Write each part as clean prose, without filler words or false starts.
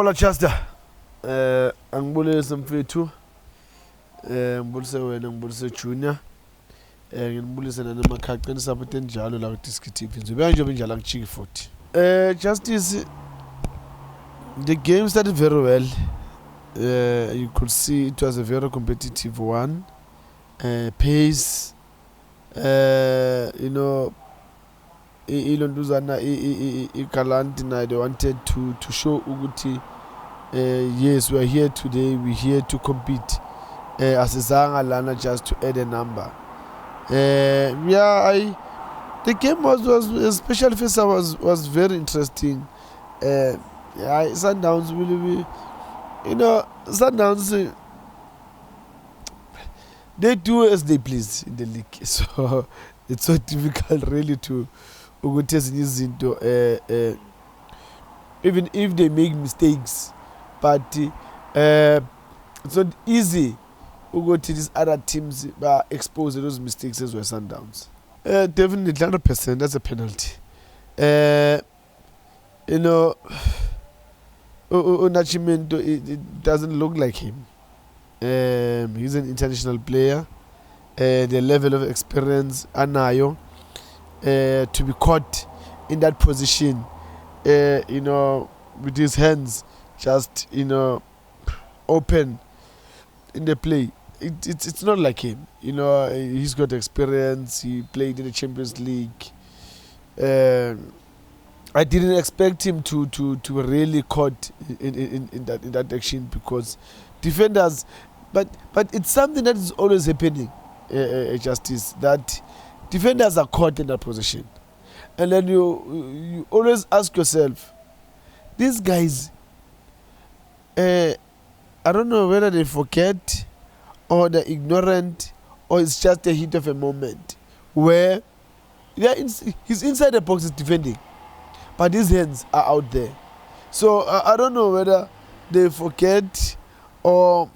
Ngiyabonga Chester. Angibulise mfethu. Ngibulise wena, ngibulise Junior. Nginibulise nanamakhaqa nisaphote njalo la iDiskiTV. Ngizobe nje benjalo ngijiki futhi. Justice, the game started very well. You could see it was a very competitive one. Pace, you know, ilonduzana iGallant na they wanted to show ukuthi yes, we are here today, we're here to compete. Asizanga lana just to add a number. The game was especially first was very interesting. Sundowns will be, you know, Sundowns they do as they please in the league, so it's so difficult really to izinto even if they make mistakes, but it's not easy to these other teams expose those mistakes as well. Sundowns definitely 100%, that's a penalty. You know, Nachimento, it doesn't look like him. He's an international player. The level of experience anayo to be caught in that position, you know, with his hands just, you know, open in the play. It's not like him. You know, he's got experience. He played in the Champions League. I didn't expect him to really caught in that action, because defenders, but it's something that is always happening, Justice, that defenders are caught in that position, and then you always ask yourself, these guys, I don't know whether they forget or they're ignorant, or it's just a hit of a moment where he's inside the box, is defending, but his hands are out there. So I don't know whether they forget or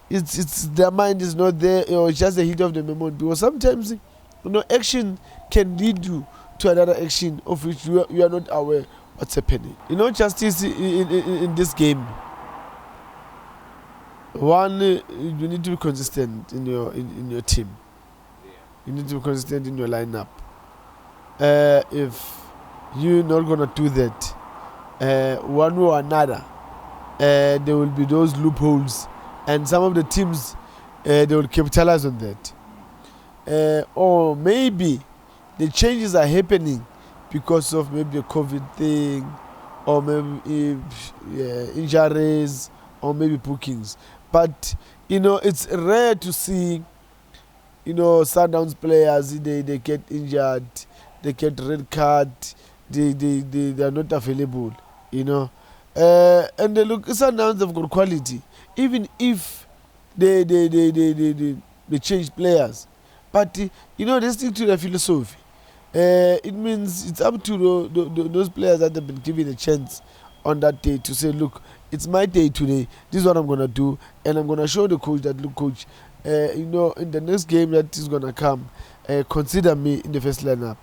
it's their mind is not there, or it's just a hit of the moment. Because sometimes, you know, action can lead you to another action of which you are not aware what's happening. You know, Justice, in this game, one, you need to be consistent in your team. You need to be consistent in your lineup. If you're not gonna do that, one way or another, there will be those loopholes, and some of the teams they will capitalize on that. Or maybe the changes are happening because of maybe the COVID thing, or maybe injuries, or maybe bookings. But you know, it's rare to see, you know, Sundowns players, they get injured, they get red card, they are not available, you know. And they look, Sundowns have got quality, even if they change players, but you know, they stick to their philosophy. It means it's up to those players that have been given a chance on that day to say, look, it's my day today, this is what I'm gonna do, and I'm gonna show the coach that, look, coach, you know, in the next game that is gonna come, consider me in the first lineup.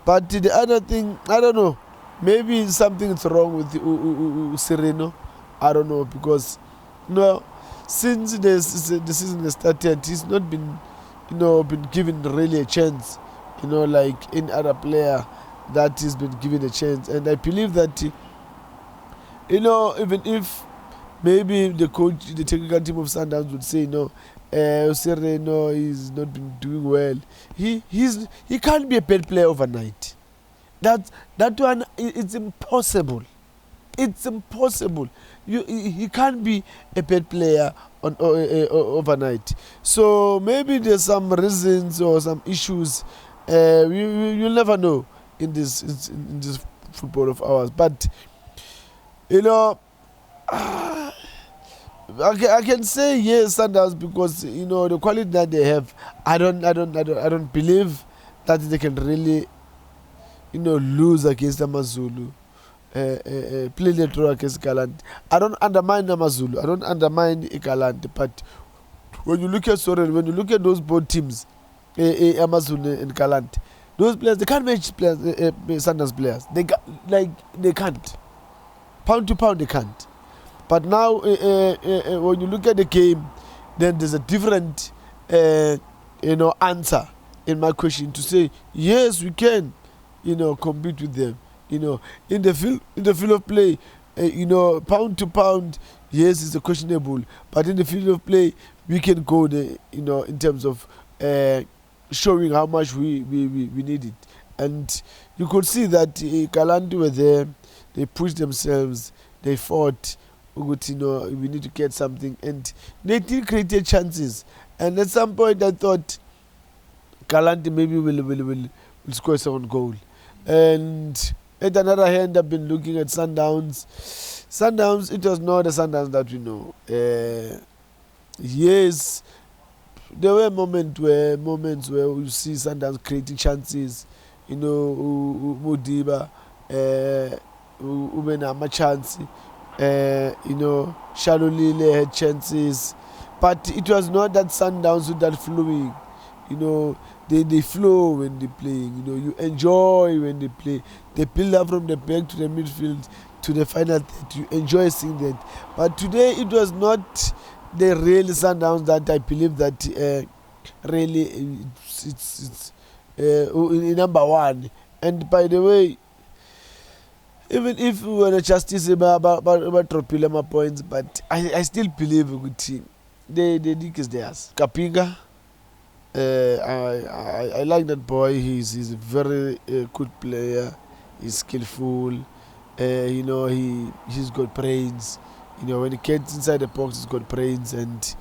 But the other thing, I don't know, maybe something's wrong with Sereno. I don't know, because, you know, since the season has started, he's not been, you know, been given really a chance, you know, like any other player that has been given a chance. And I believe that, you know, even if maybe the coach, the technical team of Sundowns would say, no, Sereno he's not been doing well, he can't be a bad player overnight. That one, it's impossible. It's impossible. He can't be a bad player overnight. So maybe there's some reasons or some issues. You'll never know in this football of ours. But you know, I can say yes, Sundowns, because you know the quality that they have. I don't believe that they can really, you know, lose against Amazulu. Play the draw against Gallant. I don't undermine Amazulu. I don't undermine Gallant. But when you look at Sorel, when you look at those both teams, Amazulu and Gallant, those players, they can't match players, Sundowns players. They can't. Pound to pound, they can't. But now, when you look at the game, then there's a different, answer in my question to say yes, we can, compete with them. In the field of play, pound to pound, yes, it's a questionable. But in the field of play, we can go there, in terms of showing how much we need it. And you could see that Galanti were there. They pushed themselves. They fought. We need to get something, and they did create chances. And at some point, I thought Galanti maybe will score a second goal. And at another hand, I've been looking at Sundowns. Sundowns, it was not the Sundowns that we know. Yes, there were moments where you see Sundowns creating chances. Modiba, Ubenama chance. Shalolile had chances, but it was not that Sundowns with that flowing. They flow when they play. You enjoy when they play. They build up from the back to the midfield to the final third. You enjoy seeing that. But today it was not the real Sundowns that I believe that really it's number one. And by the way, even if we were justice about my points, but I still believe the league is theirs. Kapinga, I like that boy. He's a very good player. He's skillful. He's got brains. When he gets inside the box, he's got brains. And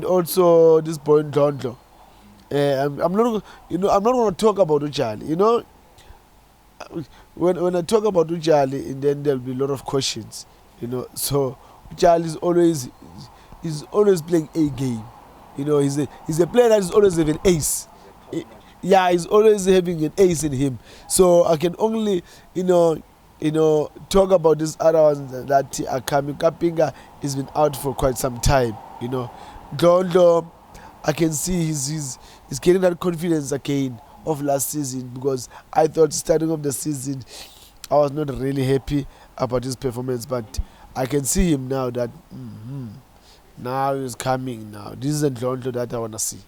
also this boy Ndlondlo. I'm not going to talk about Jali. When I talk about Jali, and then there'll be a lot of questions. So Jali is always playing a game. He's a player that is always having ace. He's always having an ace in him. So I can only, talk about these other ones that are coming. Kapinga has been out for quite some time. Ndlondlo, I can see he's getting that confidence again of last season, because I thought starting off the season I was not really happy about his performance, but I can see him now that now he's coming now. This is a Ndlondlo that I want to see.